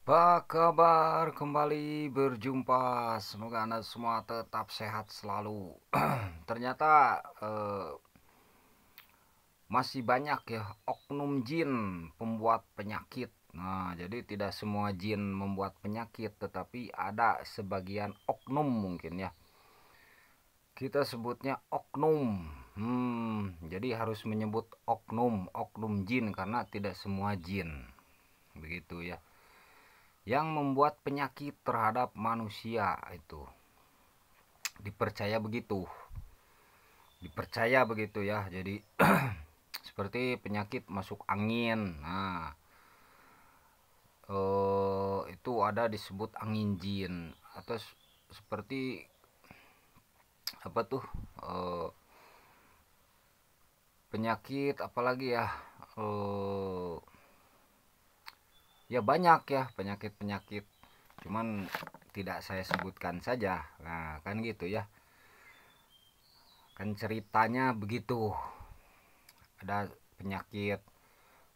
Apa kabar? Kembali berjumpa. Semoga Anda semua tetap sehat selalu. Ternyata masih banyak ya oknum jin pembuat penyakit. Nah, jadi tidak semua jin membuat penyakit, tetapi ada sebagian oknum mungkin ya. Kita sebutnya oknum. Jadi harus menyebut oknum jin karena tidak semua jin. Begitu ya. Yang membuat penyakit terhadap manusia itu dipercaya begitu ya. Jadi seperti penyakit masuk angin. Nah, itu ada disebut angin jin atau seperti apa tuh, penyakit apalagi ya, eh, ya banyak ya penyakit-penyakit, cuman tidak saya sebutkan saja. Nah, kan gitu ya, kan ceritanya begitu. Ada penyakit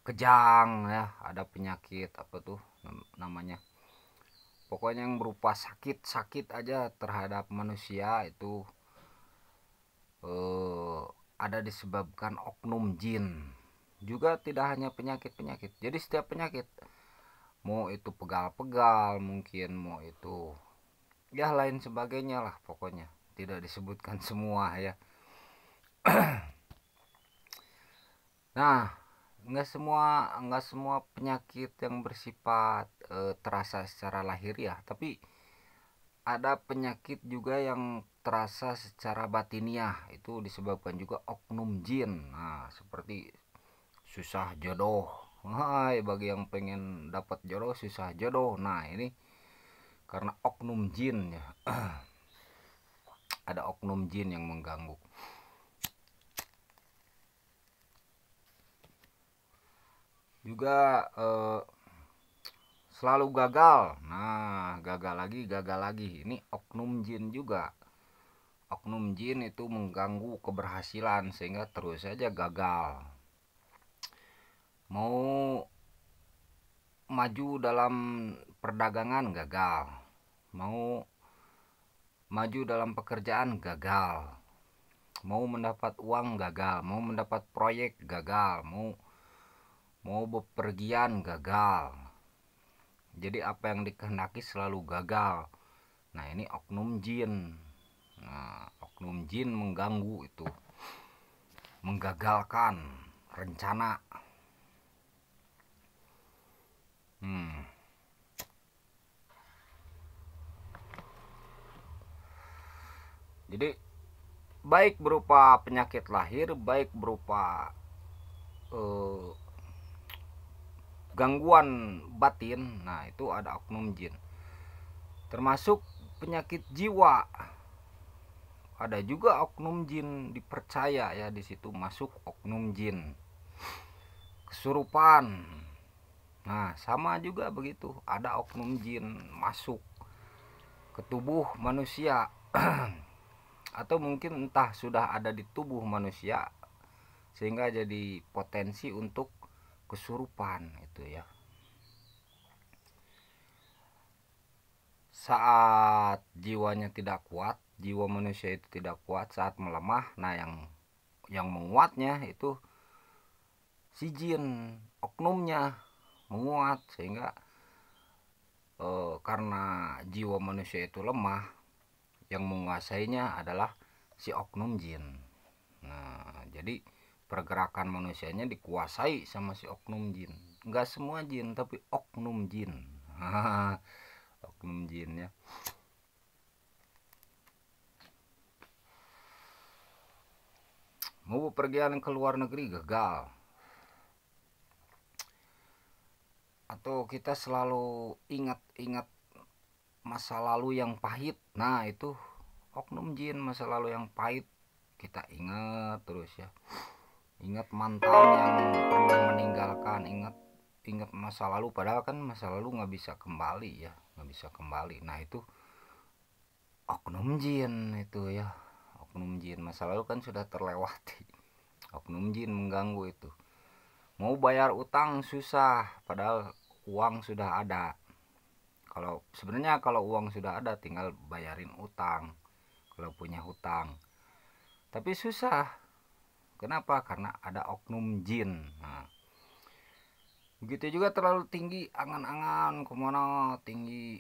kejang ya, ada penyakit apa tuh namanya, pokoknya yang berupa sakit-sakit aja terhadap manusia itu eh, ada disebabkan oknum jin. Juga tidak hanya penyakit-penyakit, jadi setiap penyakit, mau itu pegal-pegal mungkin, mau itu ya lain sebagainya lah, pokoknya tidak disebutkan semua ya. Nah, nggak semua penyakit yang bersifat terasa secara lahir ya, tapi ada penyakit juga yang terasa secara batiniah, itu disebabkan juga oknum jin. Nah, seperti susah jodoh. Hai, bagi yang pengen dapat jodoh susah jodoh. Nah, ini karena oknum jin ya. Ada oknum jin yang mengganggu. Juga selalu gagal. Nah, gagal lagi. Ini oknum jin juga. Oknum jin itu mengganggu keberhasilan sehingga terus saja gagal. Mau maju dalam perdagangan gagal. Mau maju dalam pekerjaan gagal. Mau mendapat uang gagal. Mau mendapat proyek gagal. Mau bepergian gagal. Jadi apa yang dikehendaki selalu gagal. Nah, ini oknum jin. Nah, oknum jin mengganggu itu, menggagalkan rencana. Hmm. Jadi baik berupa penyakit lahir, baik berupa eh, gangguan batin. Nah, itu ada oknum jin. Termasuk penyakit jiwa. Ada juga oknum jin dipercaya ya, di situ masuk oknum jin. Kesurupan. Nah, sama juga begitu. Ada oknum jin masuk ke tubuh manusia. Atau mungkin entah sudah ada di tubuh manusia sehingga jadi potensi untuk kesurupan itu ya. Saat jiwanya tidak kuat, jiwa manusia itu tidak kuat saat melemah. Nah, yang menguatnya itu si jin, oknumnya menguat sehingga karena jiwa manusia itu lemah, yang menguasainya adalah si oknum jin. Nah, jadi pergerakan manusianya dikuasai sama si oknum jin. Enggak semua jin, tapi oknum jin. Oknum jin ya. Mau pergian ke luar negeri gagal. Atau kita selalu ingat-ingat masa lalu yang pahit. Nah, itu oknum jin, masa lalu yang pahit kita ingat terus ya. Ingat mantan yang pernah meninggalkan, ingat masa lalu, padahal kan masa lalu nggak bisa kembali ya, nggak bisa kembali. Nah, itu oknum jin itu ya. Oknum jin, masa lalu kan sudah terlewati. Oknum jin mengganggu itu. Mau bayar utang susah padahal uang sudah ada. Kalau sebenarnya kalau uang sudah ada tinggal bayarin utang kalau punya hutang. Tapi susah. Kenapa? Karena ada oknum jin. Nah, begitu juga terlalu tinggi angan-angan kemana tinggi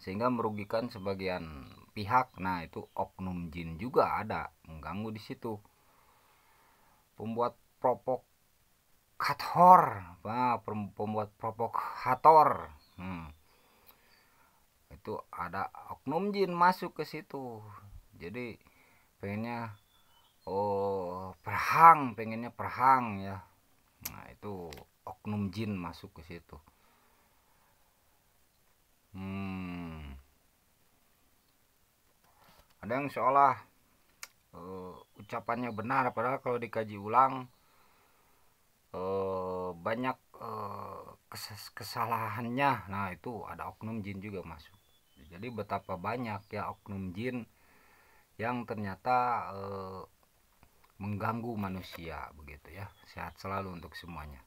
sehingga merugikan sebagian pihak. Nah, itu oknum jin juga ada mengganggu di situ. Pembuat provokator, pembuat provokator. Itu ada oknum jin masuk ke situ. Jadi pengennya pengennya perang ya. Nah, itu oknum jin masuk ke situ. Ada yang seolah ucapannya benar, padahal kalau dikaji ulang banyak kesalahannya. Nah, itu ada oknum jin juga masuk. Jadi betapa banyak ya oknum jin yang ternyata mengganggu manusia begitu ya. Sehat selalu untuk semuanya.